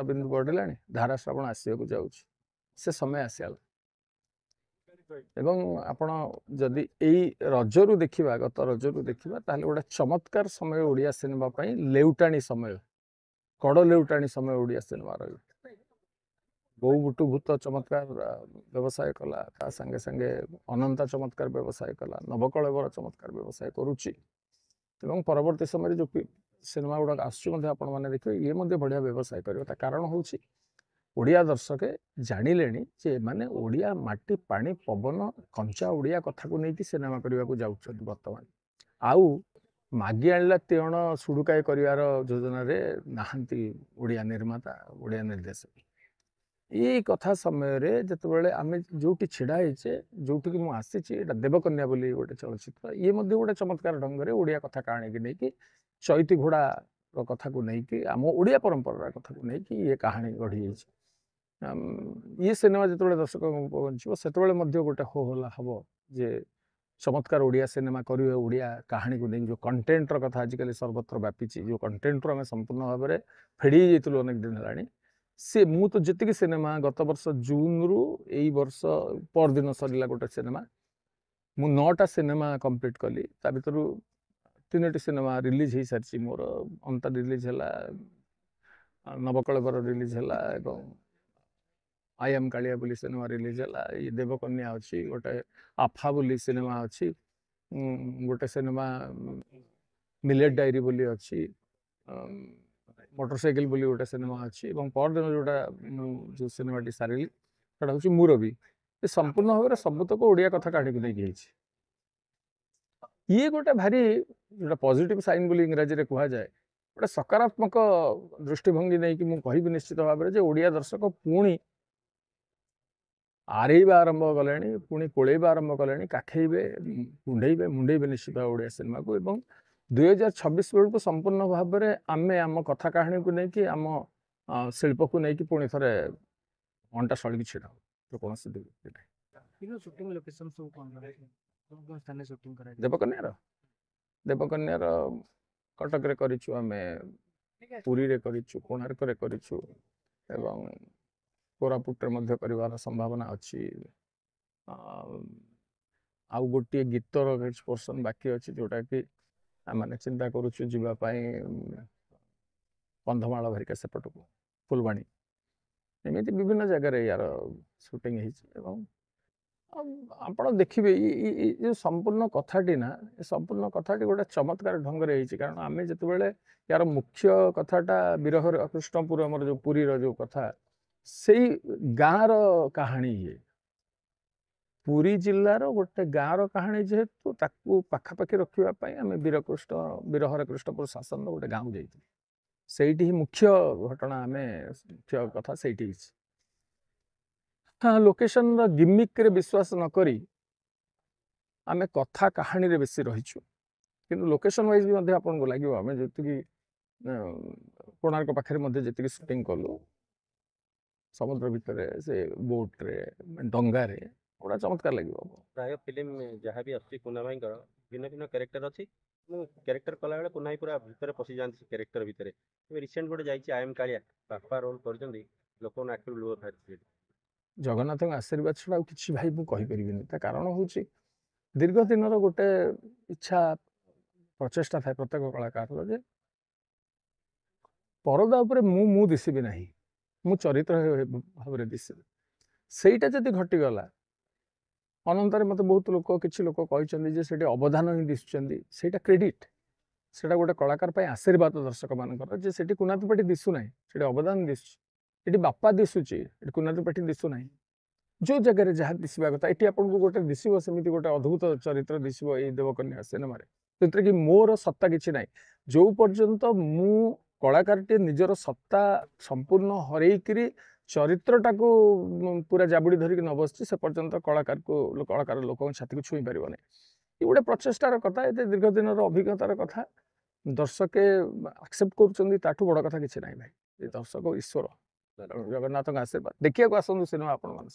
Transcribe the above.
बिंदु बढ़ला धारा श्रावण आसवाक जाऊँगी से समय आसगला एवं आपण जदि यही रजरू देखा गत रजरू देखा ताल गोटे चमत्कार समय ओडिया सिनेमा लेउटाणी समय कड़ लेउटाणी समय ओडिया सिनेमा रही बहुबुटु भूत चमत्कार व्यवसाय कला ता संगे संगे अनंता चमत्कार व्यवसाय कला नवकलेवर चमत्कार व्यवसाय करुच्ची एवं परवर्ती समय जो सिनेमा गुड़ाक आसने देखिए ये बढ़िया व्यवसाय कर कारण हूँ ओडिया दर्शक जानिले जे माने ओडिया माटी पानी पवन कंचा ओडिया कथा को लेकिन सिनेमा करने को जाऊँ बर्तमान आउ मागी आणला तेण सुड़ुकाय कर योजना रे नहांती ओडिया निर्माता ओडिया निर्देशक ये कथा समय रे जिते आम जो छिड़ाईचे जोटि की मुझे देवकन्या बोली गोटे चलचित्र ये गोटे चमत्कार ढंग से ओडिया कथा कहानी की नहीं चैती घोड़ा कथा को लेकिन आम ओडिया परंपरा कथा को लेकिन ये कहानी गढ़ी ये सिनेमा जो दर्शक पहुँचो से गोटे हो हला हम जे चमत्कार ओडिया सिनेमा करेंगे ओडिया कहानी को लेकिन जो कंटेंट कथा आजिकल सर्वत्र व्यापी जो कंटेंट आम संपूर्ण भाव में फेड़ी जाइलु अनेक दिन है सी मु तो जी सिनेमा गत वर्ष जून रु यही वर्ष पर दिन सरला गोटे सिनेमा मु 9टा सिनेमा कंप्लीट कली ता भीतर 3टी सिनेमा रिलीज हो सारी मोर अंता रिलीज है नवकलेवर रिलीज है आई एम कालिया बोली सिनेमा रिलीज है ये देवकन्या अच्छी गोटे आफा बोली सिनेमा अच्छी गोटे सिनेमा मिलेट डायरी बोली अच्छी मोटरसाइकिल बोली गोटे सिनेमा अच्छी परदिन जोटा जो सिनेमाटी सारे सेटा हूँ मुरबी ये संपूर्ण भाव में सबुतक ओडिया कथा कहानी को लेकिन ये गोटे भारी जो पॉजिटिव साइन बोली इंग्राजी रे कहा जाए गोटे सकारात्मक दृष्टिभंगी नहीं कि मुझे कहि निश्चित भाव में ओडिया दर्शक पुणी आरेबा आरंभ कले पुणी कोलेबा आरंभ कले काखेबे कुंडेबे मुंडेबे निश्चित ओडिया सिनेमा को एवं 2026 बेलू को संपूर्ण भाव में आमे आम कथा कहानी को लेकिन आम शिल्प को लेकिन पुणी थे अंटा सड़ी छिड़ा तो कौन देवकन्या देवकन्या कटक रे करिछु आमे पुरी रे करिछु कोणार्क रे करिछु एवं कोरापुट रे मध्य करिवार संभावना अछि आउ गोटे गीतर पोर्शन बाकी अच्छी जोटा कि आम चिंता करुचु जीवाई कंधमाल भरिका सेपट को फुलवाणी एमती विभिन्न जगार यार सुटिंग आप देखिए ये संपूर्ण कथाटी ना संपूर्ण कथाटी गोटे चमत्कार ढंग से कारण आम जो यार मुख्य कथाटा विरह कृष्णपुर आम जो पुरी जो कथा से गाँव कहानी ये पुरी जिलार गोटे गाँव कहानी जेहेतु ताकू पाखापाखि रखापी आम विरहर कृष्णपुर शासन गोटे गाँव जाइए मुख्य घटना आम मुख्य कथा से हाँ लोकेशन गिमिक रे विश्वास नक आम कथा कहानी रे बेसी रहीचु किंतु लोकेशन वाइज भी आपको लगे आम जी कोणार्क पाखे जी सुटिंग कलु समुद्र भितर से बोट रे डंगा रे बड़ा चमत्कार लगे प्राय फिल्म जहाँ भी आसी कुना भाई भिन्न भिन्न कैरेक्टर अच्छी कैरेक्टर कला बेले कुना पूरा भितर पशि जाती कैरेक्टर भितर रिसेंट गोटे जाइए आई एम कालिया बापा रोल कर लोक लुह बाहर जगन्नाथ आशीर्वाद छड़ा कि भाई मुझे कारण हूँ दीर्घ दिन गोटे इच्छा प्रचेषा थाए प्रत्येक कलाकार जे परदा उपर मु दिशबी ना मु चरित्र भाव में दिशबी सेटा जदि घटीगला अनंतर मत बहुत लोक किसी लोक कहते अवधान ही दिशुंट से क्रेडिट से गोटे कलाकार आशीर्वाद दर्शक मानकर जे से कुना त्रिपाठी दिशुना से अवदान दिशु ये बापा दिशुची कुना त्रिपाठी दिशुना जो जगह जहाँ दिशा कथा ये आपको गोटे दिशो सेमती गोटे अद्भुत चरित्र दिशो ये देवकन्या सिनेमा जो कि मोर सत्ता किसी ना जो पर्यंत मु कलाकार टे निजर सत्ता संपूर्ण हरईकरी चरित्रटा को पूरा जाबुड़ी धरिक न बस से पर्यंत कलाकार लोक छाती को छुई पार नहीं ये गोटे प्रचेषार कथा ये दीर्घ दिन अभिज्ञतार कथा दर्शक एक्सेप्ट कर बड़ कथा किसी ना भाई दर्शक ईश्वर जगन्नाथ आशीर्वाद देखिए आसतु सिनेमा आपण